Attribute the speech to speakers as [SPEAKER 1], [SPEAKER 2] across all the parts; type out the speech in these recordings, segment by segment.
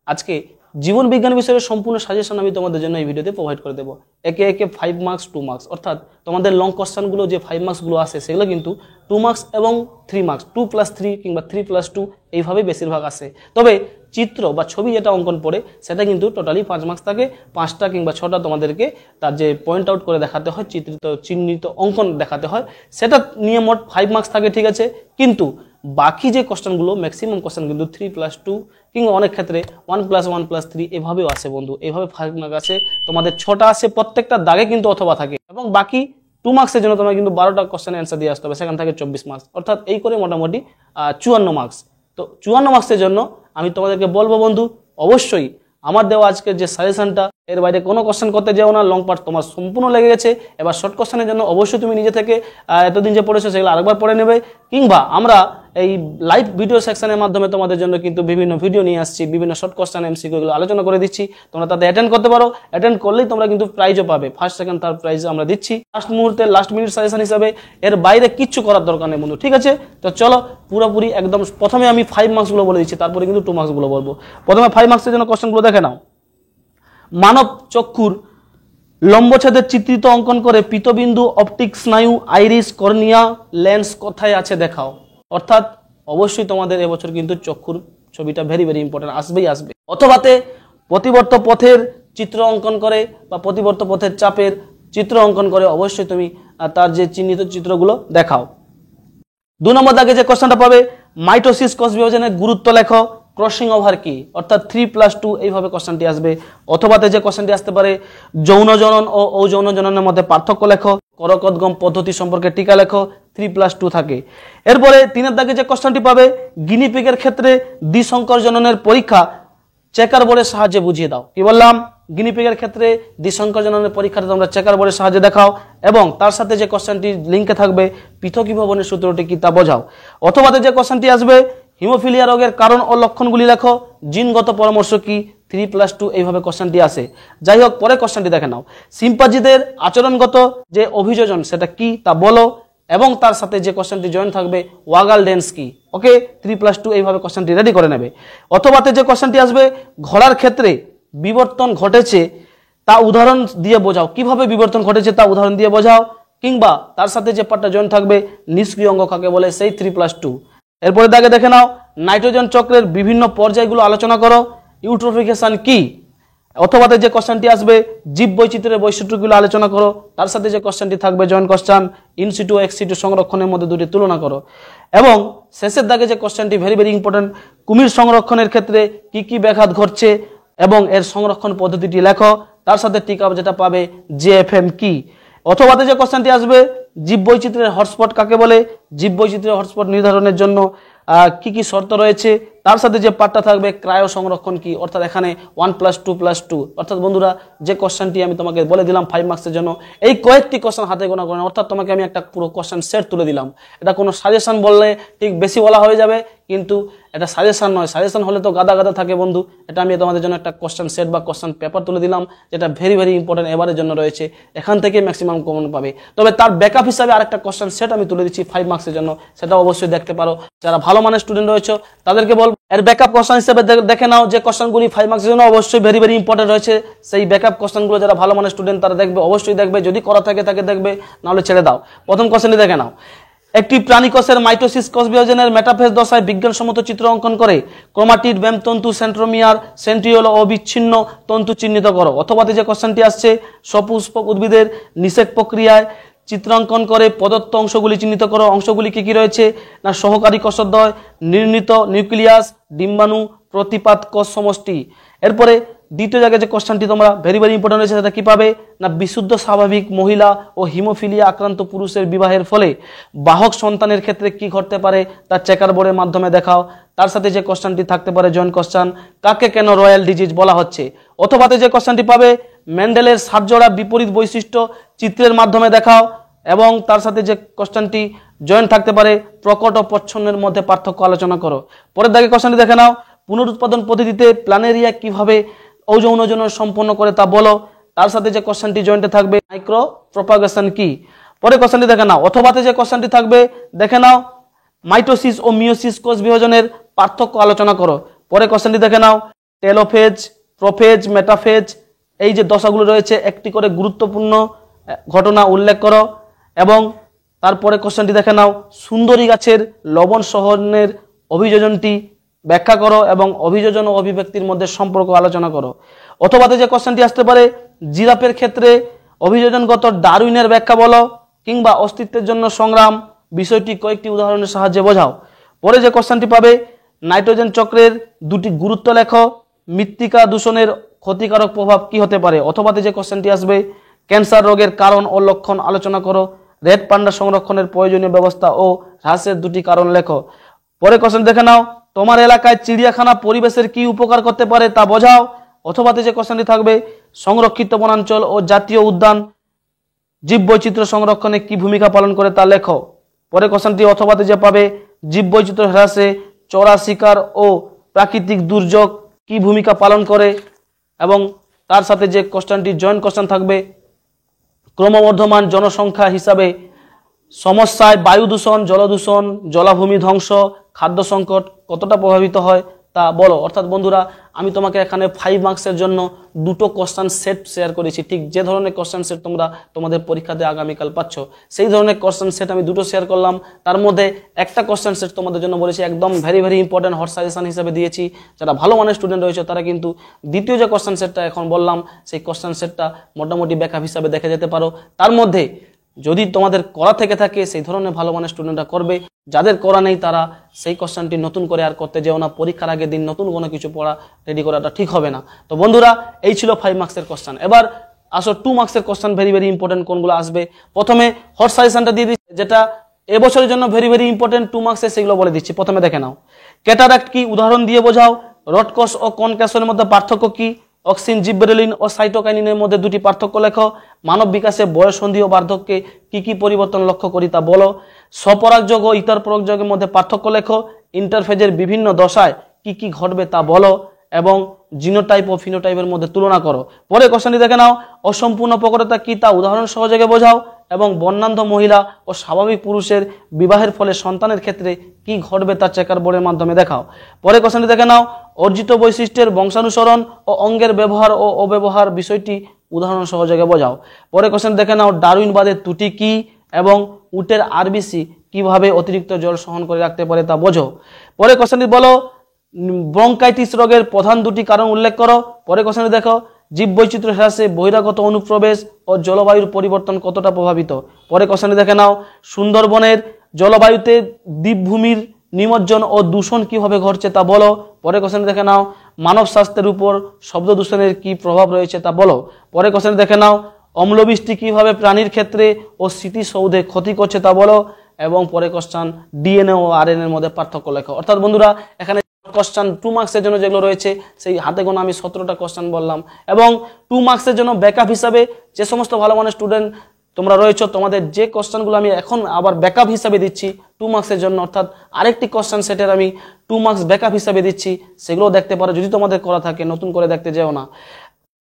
[SPEAKER 1] আজকে জীবন বিজ্ঞান বিষয়ের সম্পূর্ণ সাজেশন আমি তোমাদের জন্য এই ভিডিওতে প্রোভাইড করে দেবো। একে একে 5 মার্কস 2 মার্কস, অর্থাৎ তোমাদের লং কোশ্চেনগুলো যে 5 মার্কসগুলো আসে সেগুলো কিন্তু 2 মার্কস এবং 3 মার্কস, 2+3 কিংবা 3+2 এইভাবে বেশিরভাগ আসে। তবে চিত্র বা ছবি যেটা অঙ্কন পড়ে সেটা কিন্তু টোটালি 5 মার্কস থাকে। 5টা কিংবা 6টা তোমাদেরকে তার যে পয়েন্ট আউট করে দেখাতে হয়, চিহ্নিত অঙ্কন দেখাতে হয়, সেটা নিয়ে মোট 5 মার্কস থাকে, ঠিক আছে। কিন্তু বাকি যে কোশ্চেনগুলো ম্যাক্সিমাম কোশ্চেন কিন্তু 3+2 কিংবা অনেক ক্ষেত্রে 1+1+3 এভাবেও আসে বন্ধু। এইভাবে 5 মার্কস আছে, তোমাদের 6টা আসে, প্রত্যেকটা দাগে কিন্তু অথবা থাকে, এবং বাকি 2 মার্কসের জন্য তোমার কিন্তু 12টা কোশ্চেনের অ্যান্সার দিয়ে আসতে হবে, সেখান থেকে 24 মার্কস, অর্থাৎ এই করে মোটামুটি 54 মার্কস। তো 54 মার্কসের জন্য আমি তোমাদেরকে বলবো বন্ধু, অবশ্যই আমার দেওয়া আজকের যে সাজেশনটা, এর বাইরে কোনো কোশ্চেন করতে যাও না। লং পার্ট তোমার সম্পূর্ণ লেগে গেছে, এবার শর্ট কোশ্চেনের জন্য অবশ্যই তুমি নিজে থেকে এতদিন যে পড়েছো সেগুলো আরেকবার পড়ে নেবে, কিংবা আমরা এই লাইভ ভিডিও সেকশনের মাধ্যমে তোমাদের জন্য কিন্তু বিভিন্ন ভিডিও নিয়ে আসছি, বিভিন্ন শর্ট কোশ্চেন এমসিকিউ গুলো আলোচনা করে দিচ্ছি, তোমরা তাতে অ্যাটেন্ড করতে পারো। অ্যাটেন্ড করলেই তোমরা কিন্তু প্রাইজও পাবে, ফার্স্ট সেকেন্ড থার্ড প্রাইজ আমরা দিচ্ছি লাস্ট মুহূর্তে, লাস্ট মিনিট সাজেশন হিসাবে। এর বাইরে কিচ্ছু করার দরকার নেই বন্ধু, ঠিক আছে। তো চলো পুরোপুরি একদম প্রথমে আমি 5 মার্কসগুলো বলে দিচ্ছি, তারপরে কিন্তু 2 মার্কসগুলো বলবো। প্রথমে 5 মার্কসের জন্য কোশ্চেনগুলো দেখে নাও। মানব চক্ষুর লম্বচ্ছেদের চিত্রিত অঙ্কন করে পীতবিন্দু, অপটিক স্নায়ু, আইরিস, কর্নিয়া, লেন্স কোথায় আছে দেখাও। অর্থাৎ অবশ্যই তোমাদের এবছর কিন্তু চক্ষুর ছবিটা ভেরি ভেরি ইম্পর্টেন্ট আসবেই আসবে। অথবাতে প্রতিবর্ত পথের চিত্র অঙ্কন করে বা প্রতিবর্ত পথের চাপের চিত্র অঙ্কন করে অবশ্যই তুমি তার যে চিহ্নিত চিত্রগুলো দেখাও। 2 নম্বর দাগে যে কোশ্চেনটা পাবে, মাইটোসিস কোষ বিভাজনের গুরুত্ব লেখো, ক্রসিং ওভার কি, অর্থাৎ 3+2 এইভাবে কোশ্চেনটি আসবে। অথবাতে যে কোশ্চেনটি আসতে পারে, যৌন জনন ও অযৌন জননের মধ্যে পার্থক্য লেখো, করকোদ্গম পদ্ধতি সম্পর্কে টিকা লেখো, 3+2 থাকে। এরপরে 3 এর দাগে যে কোশ্চেনটি পাবে, গিনিপিগের ক্ষেত্রে দ্বিসংকর জননের পরীক্ষা চেকার বোর্ডের সাহায্যে বুঝিয়ে দাও। কি বললাম? গিনিপিগের ক্ষেত্রে দ্বিসংকর জননের পরীক্ষাটা তোমরা চেকার বোর্ডের সাহায্যে দেখাও, এবং তার সাথে যে কোশ্চেনটি লিঙ্কে থাকবে পৃথকীভবনের সূত্রটি কি তা বোঝাও। অথবাতে যে কোশ্চেনটি আসবে, হিমোফিলিয়া রোগের কারণ ও লক্ষণগুলি লেখো, জিনগত পরামর্শ কি, 3+2 এইভাবে কোশ্চেনটি আসে। যাই হোক, পরে কোশ্চেনটি দেখে নাও। সিম্পাজিদের আচরণগত যে অভিযোজন সেটা কি তা বলো, এবং তার সাথে যে কোশ্চেনটি জয়েন থাকবে, ওয়াগাল ড্যান্স কি। ওকে, 3+2 এইভাবে কোশ্চেনটি রেডি করে নেবে। অথবাতে যে কোশ্চেনটি আসবে, ঘোড়ার ক্ষেত্রে বিবর্তন ঘটেছে তা উদাহরণ দিয়ে বোঝাও, কিভাবে বিবর্তন ঘটেছে তা উদাহরণ দিয়ে বোঝাও, কিংবা তার সাথে যে পার্টটা জয়েন থাকবে, নিষ্ক্রিয় অঙ্গ কাকে বলে, সেই 3+2। এরপরে দাগে দেখে নাও, নাইট্রোজেন চক্রের বিভিন্ন পর্যায়গুলো আলোচনা করো, ইউট্রোফিকেশন কি। অথবাতে যে কোশ্চেনটি আসবে, জীব বৈচিত্র্যের বৈশিষ্ট্যগুলো আলোচনা করো, তার সাথে যে কোশ্চেনটি থাকবে জয়েন্ট কোশ্চেন, ইনসিটু ও এক্সিটু সংরক্ষণের মধ্যে দুটি তুলনা করো। এবং শেষের দাগে যে কোশ্চেনটি ভেরি ভেরি ইম্পর্টেন্ট, কুমির সংরক্ষণের ক্ষেত্রে কি কি ব্যাঘাত ঘটছে এবং এর সংরক্ষণ পদ্ধতিটি লেখো, তার সাথে টিকা যেটা পাবে, জেএফএম কি। অথবাতে যে কোশ্চেনটি আসবে, জীব বৈচিত্র্যের হটস্পট কাকে বলে, জীব বৈচিত্র্যের হটস্পট নির্ধারণের জন্য কি কি শর্ত রয়েছে, তার সাথে যে পার্টটা থাকবে, ক্রায়ো সংরক্ষণ কি। অর্থাৎ এখানে 1+2+2, অর্থাৎ বন্ধুরা যে কোশ্চেনটি আমি তোমাকে বলে দিলাম 5 মার্কসের জন্য, এই কয়েকটি কোশ্চেন হাতে গোনা করে, অর্থাৎ তোমাকে আমি একটা পুরো কোশ্চেন সেট তুলে দিলাম। এটা কোনো সাজেশন বললে ঠিক বেশি বলা হয়ে যাবে, কিন্তু এটা সাজেশন নয়। সাজেশন হলে তো গাদা গাদা থাকে বন্ধু, এটা আমি তোমাদের জন্য একটা কোশ্চেন সেট বা কোশ্চেন পেপার তুলে দিলাম, যেটা ভেরি ভেরি ইম্পর্টেন্ট এবারের জন্য রয়েছে, এখান থেকে ম্যাক্সিমাম কমন পাবে। তবে তার ব্যাকআপ হিসাবে আরেকটা কোশ্চেন সেট আমি তুলে দিচ্ছি 5 মার্কসের জন্য, সেটা অবশ্যই দেখতে পারো। যারা ভালো মানের স্টুডেন্ট রয়েছে তাদেরকে বলবো এর ব্যাকআপ কোশ্চেন হিসেবে দেখে নাও, যে কোশ্চেনগুলি 5 মার্কসের জন্য অবশ্যই ভেরি ভেরি ইম্পর্টেন্ট রয়েছে, সেই ব্যাকআপ কোশ্চেনগুলো যারা ভালো মানের স্টুডেন্ট তারা দেখবে, অবশ্যই দেখবে, যদি করা থাকে তাকে দেখবে, নাহলে ছেড়ে দাও। প্রথম কোশ্চেনটি দেখে নাও, একটি প্রাণী কোষের মাইটোসিস কোষ বিভাজনের মেটাফেজ দশায় বিজ্ঞানসম্মত চিত্র অঙ্কন করে ক্রোমাটিড, ব্যামতন্তু, সেন্ট্রোমিয়ার, সেন্ট্রিওল ও অবিচ্ছিন্ন তন্তু চিহ্নিত করো। অথবাতে যে কোশ্চেনটি আসছে, সপুষ্পক উদ্ভিদের নিষেক প্রক্রিয়ায় চিত্রাঙ্কন করে প্রদত্ত অংশগুলি চিহ্নিত করো। অংশগুলি কি কি রয়েছে না, সহকারী কোষদ্বয়, নির্ণীত নিউক্লিয়াস, ডিম্বাণু, প্রতিপাত কোষ সমষ্টি। এরপরে দ্বিতীয় জায়গায় যে কোশ্চেনটি তোমরা ভেরি ভেরি ইম্পর্টেন্ট রয়েছে, সেটা কি পাবে না, বিশুদ্ধ স্বাভাবিক মহিলা ও হিমোফিলিয়া আক্রান্ত পুরুষের বিবাহের ফলে বাহক সন্তানের ক্ষেত্রে কি ঘটতে পারে তা চেকার বোর্ডের মাধ্যমে দেখাও। তার সাথে যে কোশ্চেনটি থাকতে পারে জয়েন্ট কোশ্চেন, কাকে কেন রয়্যাল ডিজিজ বলা হচ্ছে। অথবাতে যে কোশ্চেনটি পাবে, মেন্ডেলের সাতজোড়া বিপরীত বৈশিষ্ট্য চিত্রের মাধ্যমে দেখাও, এবং তার সাথে যে কোশ্চেনটি জয়েন্ট থাকতে পারে, প্রকট ও প্রচ্ছন্নের মধ্যে পার্থক্য আলোচনা করো। পরের দাগে কোশ্চেনটি দেখে নাও, পুনরুৎপাদন পদ্ধতিতে প্ল্যানেরিয়া কিভাবে অযৌন জনন সম্পন্ন করে তা বলো। তার সাথে যে কোশ্চেনটি জয়েন্টে থাকবে, মাইক্রো প্রপাগেশন কি। পরে কোশ্চেনটি দেখে নাও। অথবাতে যে কোশ্চেনটি থাকবে, দেখে নাও, মাইটোসিস ও মিওসিস কোষ বিভাজনের পার্থক্য আলোচনা করো। পরে কোশ্চেনটি দেখে নাও, টেলোফেজ, প্রোফেজ, মেটাফেজ, এই যে দশাগুলো রয়েছে একটি করে গুরুত্বপূর্ণ ঘটনা উল্লেখ করো। এবং তারপরে কোশ্চেনটি দেখে নাও, সুন্দরী গাছের লবণ সহনের অভিযোজনটি ব্যাখ্যা করো এবং অভিযোজন ও অভিব্যক্তির মধ্যে সম্পর্ক আলোচনা করো। অথবা যে কোশ্চেনটি আসতে পারে, জিরাফের ক্ষেত্রে অভিযোজনগত ডারউইনের ব্যাখ্যা বলো, কিংবা অস্তিত্বের জন্য সংগ্রাম বিষয়টি কয়েকটি উদাহরণের সাহায্যে বোঝাও। পরে যে কোশ্চেনটি পাবে, নাইট্রোজেন চক্রের দুটি গুরুত্ব লেখো, মৃত্তিকা দূষণের ক্ষতিকারক প্রভাব কি হতে পারে। অথবা যে কোশ্চেনটি আসবে, ক্যান্সার রোগের কারণ ও লক্ষণ আলোচনা করো, রেড পান্ডা সংরক্ষণের প্রয়োজনীয় ব্যবস্থা ও হ্রাসের দুটি কারণ লেখো। পরে কোশ্চেন দেখে নাও, তোমার এলাকায় চিড়িয়াখানা পরিবেশের কি উপকার করতে পারে তা বোঝাও। অথবা যে কোশ্চেনটি থাকবে, সংরক্ষিত বনাঞ্চল ও জাতীয় উদ্যান জীববৈচিত্র্য সংরক্ষণে কি ভূমিকা পালন করে তা লেখো। পরে কোশ্চেনটি অথবা যে পাবে, জীববৈচিত্র্য হ্রাসে চড়া শিকার ও প্রাকৃতিক দুর্যোগ কি ভূমিকা পালন করে। এবং তার সাথে যে কোশ্চেনটি জয়েন্ট কোশ্চেন থাকবে, ক্রমবর্ধমান জনসংখ্যা হিসাবে সমস্যায় বায়ু দূষণ, জলদূষণ, জলাভূমি ধ্বংস, খাদ্য সংকট কতটা প্রভাবিত হয় তা বলো। অর্থাৎ বন্ধুরা, আমি তোমাকে এখানে 5 মার্কসের জন্য দুটো কোশ্চেন সেট শেয়ার করেছি। ঠিক যে ধরনের কোশ্চেন সেট তোমরা তোমাদের পরীক্ষাতে আগামীকাল পাচ্ছ, সেই ধরনের কোশ্চেন সেট আমি দুটো শেয়ার করলাম। তার মধ্যে একটা কোশ্চেন সেট তোমাদের জন্য বলেছি একদম very very important hot suggestion হিসেবে দিয়েছি। যারা ভালো মানের স্টুডেন্ট রয়েছে তারা কিন্তু দ্বিতীয় যে কোশ্চেন সেটটা এখন বললাম, সেই কোশ্চেন সেটটা মোটামুটি ব্যাকআপ হিসাবে দেখে যেতে পারো। তার মধ্যে যদি তোমাদের করা থেকে থাকে সেই ধরনের ভালো মানের স্টুডেন্টরা করবে, যাদের করা নেই তারা সেই কোশ্চেনটি নতুন করে আর করতে যেও না। পরীক্ষার আগের দিন নতুন কোনো কিছু পড়া রেডি করাটা ঠিক হবে না। তো বন্ধুরা, এই ছিল 5 মার্কসের কোশ্চেন। এবার আসো 2 মার্কসের কোশ্চেন ভেরি ভেরি ইম্পর্টেন্ট কোনগুলো আসবে। প্রথমে হট সাজেশনটা দিয়ে দিচ্ছি, যেটা এবছরের জন্য ভেরি ভেরি ইম্পর্টেন্ট 2 মার্কসে, সেগুলো বলে দিচ্ছি। প্রথমে দেখে নাও, ক্যাটারাক্ট কি উদাহরণ দিয়ে বোঝাও। রডকস ও কনক্যাসনের মধ্যে পার্থক্য কি। অক্সিন, জিব্রেলিন ও সাইটোকাইনিনের মধ্যে দুটি পার্থক্য লেখো। মানব বিকাশে বয়ঃসন্ধি ও বার্ধক্যে কি কি পরিবর্তন লক্ষ্য করি তা বলো। স্বপরাগযোগ ও ইতর পরাগযোগের মধ্যে পার্থক্য লেখো। ইন্টারফেজের বিভিন্ন দশায় কি কি ঘটবে তা বলো এবং জিনোটাইপ ও ফিনোটাইপের মধ্যে তুলনা করো। পরে কোশ্চেনটি দেখে নাও, অসম্পূর্ণ প্রকটতা কি তা উদাহরণ সহযোগে বোঝাও এবং বর্ণান্ধ মহিলা ও স্বাভাবিক পুরুষের বিবাহের ফলে সন্তানের ক্ষেত্রে কি ঘটবে তা চেকার বোর্ডের মাধ্যমে দেখাও। পরে কোশ্চেনটি দেখে নাও, অর্জিত বৈশিষ্ট্যের বংশানুসরণ ও অঙ্গের ব্যবহার ও অব্যবহার বিষয়টি উদাহরণ সহযোগে বোঝাও। পরে কোশ্চেন দেখে নাও, ডারউইনবাদের ত্রুটি কি এবং উটের আরবিসি কিভাবে অতিরিক্ত জল সহন করে রাখতে পারে তা বোঝো। পরে কোশ্চেনটি বলো, ব্রঙ্কাইটিস রোগের প্রধান দুটি কারণ উল্লেখ করো। পরে কোশ্চেনটি দেখো, জীববৈচিত্র্য হ্রাসে বহিরাগত অনুপ্রবেশ ও জলবায়ুর পরিবর্তন কতটা প্রভাবিত। পরে কোশ্চেনটি দেখে নাও, সুন্দরবনের জলবায়ুতে দ্বীপভূমির নিমজ্জন ও দূষণ কিভাবে ঘটছে তা বলো। পরে কোশ্চেনটি দেখে নাও, মানব স্বাস্থ্যের উপর শব্দ দূষণের কি প্রভাব রয়েছে তা বলো। পরে কোশ্চেনটি দেখে নাও, অম্লবৃষ্টি কিভাবে প্রাণীর ক্ষেত্রে ও স্মৃতিসৌধে ক্ষতি করছে তা বলো। এবং পরে কোশ্চেন ডিএনএ ও আরএনএ এর মধ্যে পার্থক্য লেখো। অর্থাৎ বন্ধুরা, এখানে কোশ্চেন 2 মার্কসের জন্য যেগুলো রয়েছে সেই হাতে গোনা আমি 17টা কোশ্চেন বললাম। এবং 2 মার্কসের জন্য ব্যাকআপ হিসাবে যে সমস্ত ভালো মানের স্টুডেন্ট তোমরা রয়েছো, তোমাদের যে কোশ্চেনগুলো আমি এখন আবার ব্যাকআপ হিসাবে দিচ্ছি 2 মার্কসের জন্য, অর্থাৎ আরেকটি কোশ্চেন সেটের আমি 2 মার্কস ব্যাকআপ হিসাবে দিচ্ছি, সেগুলো দেখতে পারো যদি তোমাদের করা থাকে, নতুন করে দেখতে যেও না।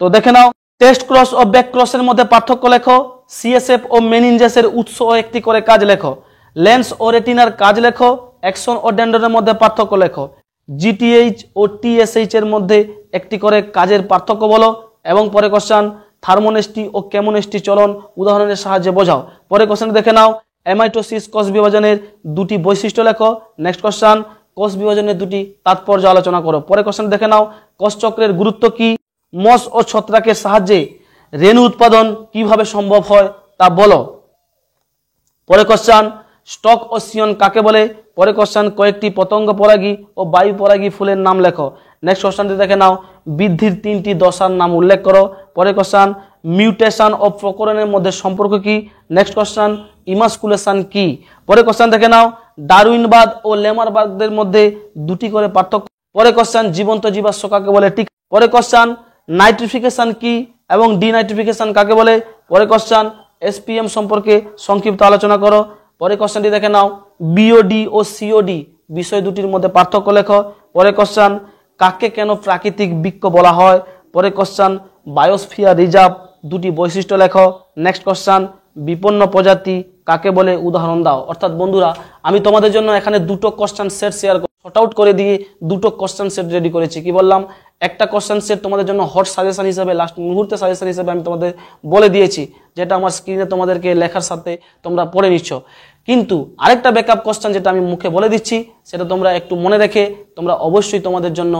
[SPEAKER 1] তো দেখে নাও, টেস্ট ক্রস ও ব্যাক ক্রসের মধ্যে পার্থক্য লেখো। সিএসএফ ও মেনিনজাসের উৎস ও একটি করে কাজ লেখো। লেন্স ও রেটিনার কাজ লেখো। অ্যাকশন ও ডেন্ড্রনের মধ্যে পার্থক্য লেখো। জিটিএইচ ও টিএসএইচ এর মধ্যে একটি করে কাজের পার্থক্য বলো। এবং পরে কোশ্চেন, থার্মোনেস্টি ও কেমোনেস্টি চলন উদাহরণের সাহায্যে বোঝাও। পরে কোশ্চেন দেখে নাও, অ্যামাইটোসিস কোষ বিভাজনের দুটি বৈশিষ্ট্য লেখো। নেক্সট কোশ্চেন, কোষ বিভাজনের দুটি তাৎপর্য আলোচনা করো। পরে কোশ্চেন দেখে নাও, কোষচক্রের গুরুত্ব কি। মস ও ছত্রাকের সাহায্যে রেণু উৎপাদন কিভাবে সম্ভব হয় তা বলো। পরে কোশ্চেন, স্টক ও সিয়ন কাকে বলে। পরে কোশ্চেন, কয়েকটি পতঙ্গ পরাগী ও বায়ু পরাগী ফুলের নাম লেখো। নেক্সট কোশ্চেনটি দেখে নাও, বৃদ্ধির 3টি দশার নাম উল্লেখ করো। পরে কোশ্চেন, মিউটেশন ও প্রকরণের মধ্যে সম্পর্ক কি। নেক্সট কোশ্চেন, ইমাস্কুলেশন কি। পরে কোশ্চেন দেখে নাও, ডারউইনবাদ ও লেমারবাদের মধ্যে দুটি করে পার্থক্য। পরে কোশ্চেন, জীবন্ত জীবাশ্ম কাকে বলে। ঠিক। পরে কোশ্চেন, নাইট্রিফিকেশন কি এবং ডিনাইট্রিফিকেশন কাকে বলে। পরে কোশ্চেন, এসপিএম সম্পর্কে সংক্ষিপ্ত আলোচনা করো। পরে কোশ্চেনটি দেখে নাও, বিওডি ও সিওডি বিষয় দুটির মধ্যে পার্থক্য লেখো। পরে কোশ্চেন, কাকে কেন প্রাকৃতিক বৃক্ষ বলা হয়। পরে কোশ্চেন, বায়োস্ফিয়ার রিজার্ভ দুটি বৈশিষ্ট্য লেখো। নেক্সট কোশ্চেন, বিপন্ন প্রজাতি কাকে বলে উদাহরণ দাও। অর্থাৎ বন্ধুরা, আমি তোমাদের জন্য এখানে দুটো কোশ্চেন সেট শেয়ার করছি। শর্ট আউট করে দিয়ে দুটো কোশ্চেন সেট রেডি করেছি। কি বললাম, একটা কোশ্চেন সেট তোমাদের জন্য হট সাজেশন হিসেবে, লাস্ট মুহূর্তে সাজেশন হিসেবে আমি তোমাদের বলে দিয়েছি, যেটা আমার স্ক্রিনে তোমাদেরকে লেখার সাথে তোমরা পড়ে নিচ্ছ। কিন্তু আরেকটা ব্যাকআপ কোশ্চেন যেটা আমি মুখে বলে দিচ্ছি, সেটা তোমরা একটু মনে রেখে তোমরা অবশ্যই তোমাদের জন্য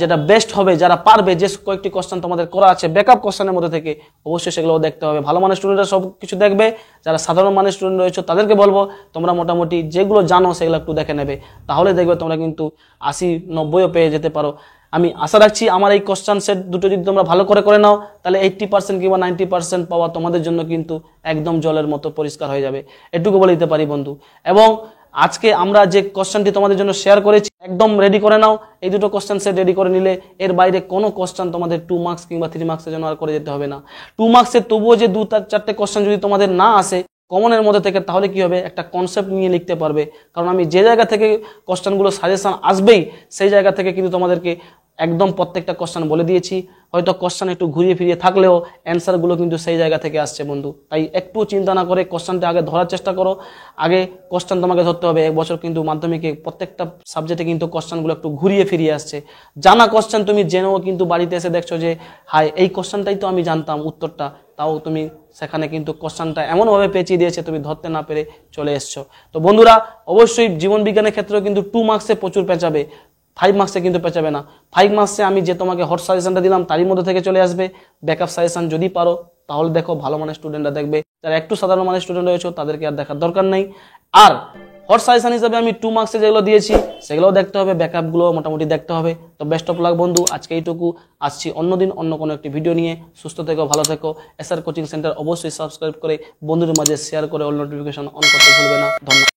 [SPEAKER 1] যেটা বেস্ট হবে, যারা পারবে, যে কয়েকটি কোশ্চেন তোমাদের করা আছে ব্যাকআপ কোশ্চেনের মধ্যে থেকে, অবশ্যই সেগুলোও দেখতে হবে। ভালো মানের স্টুডেন্টরা সব কিছু দেখবে, যারা সাধারণ মানের স্টুডেন্ট রয়েছে তাদেরকে বলবো তোমরা মোটামুটি যেগুলো জানো সেগুলো একটু দেখে নেবে, তাহলে দেখবে তোমরা কিন্তু 80-90ও পেয়ে যেতে পারো। আমি আশা রাখছি আমার এই কোশ্চেন সেট দুটো যদি তোমরা ভালো করে নাও, তাহলে 80% কিংবা 90% পাওয়া তোমাদের জন্য কিন্তু একদম জলের মতো পরিষ্কার হয়ে যাবে, এটুকু বলে দিতে পারি বন্ধু। এবং আজকে আমরা যে কোশ্চেনটি তোমাদের জন্য শেয়ার করেছি, একদম রেডি করে নাও। এই দুটো কোশ্চেন সেট রেডি করে নিলে এর বাইরে কোনো কোশ্চেন তোমাদের 2 মার্কস কিংবা 3 মার্কসের জন্য আর করে যেতে হবে না। 2 মার্কসের তবুও যে 2-4টে কোশ্চেন যদি তোমাদের না আসে কমনের মধ্যে থেকে, তাহলে কি হবে, একটা কনসেপ্ট নিয়ে লিখতে পারবে। কারণ আমি যে জায়গা থেকে কোশ্চেনগুলো সাজেশন আসবেই, সেই জায়গা থেকে কিন্তু তোমাদেরকে একদম প্রত্যেকটা কোশ্চেন বলে দিয়েছি। হয়তো কোশ্চেন একটু ঘুরিয়ে ফিরিয়ে থাকলেও অ্যান্সারগুলো কিন্তু সেই জায়গা থেকে আসছে বন্ধু। তাই একটু চিন্তা না করে কোশ্চেনটা আগে ধরার চেষ্টা করো। আগে কোশ্চেন তোমাকে ধরতে হবে। এক বছর কিন্তু মাধ্যমিকে প্রত্যেকটা সাবজেক্টে কিন্তু কোশ্চেনগুলো একটু ঘুরিয়ে ফিরিয়ে আসছে। জানা কোশ্চেন তুমি জেনেও কিন্তু বাড়িতে এসে দেখছো যে হাই, এই কোশ্চেনটাই তো আমি জানতাম উত্তরটা, তাও তুমি সেখানে কিন্তু কোশ্চেনটা এমনভাবে পেঁচিয়ে দিয়েছে তুমি ধরতে না পেরে চলে এসছো। তো বন্ধুরা, অবশ্যই জীবন বিজ্ঞানের ক্ষেত্রেও কিন্তু 2 মার্কসে প্রচুর পেঁচাবে, 5 মার্কসে কিন্তু পেঁচাবে না। 5 মার্কসে আমি যে তোমাকে হট সাজেশনটা দিলাম তারই মধ্যে থেকে চলে আসবে। ব্যাকআপ সাজেশন যদি পারো তাহলে দেখো, ভালো মানের স্টুডেন্টরা দেখবে। যারা একটু সাধারণ মানের স্টুডেন্ট রয়েছে তাদেরকে আর দেখার দরকার নেই। আর হট সাজেশন হিসেবে আমি 2 মার্কসে যেগুলো দিয়েছি সেগুলোও দেখতে হবে, ব্যাকআপগুলো মোটামুটি দেখতে হবে। তো বেস্ট অফ লাক বন্ধু, আজকে এইটুকু। আসছি অন্যদিন অন্য কোনো একটি ভিডিও নিয়ে। সুস্থ থেকো, ভালো থেকো। এসআর কোচিং সেন্টার অবশ্যই সাবস্ক্রাইব করে বন্ধুদের মাঝে শেয়ার করে অল নোটিফিকেশন অন করতে ভুলবে না। ধন্যবাদ।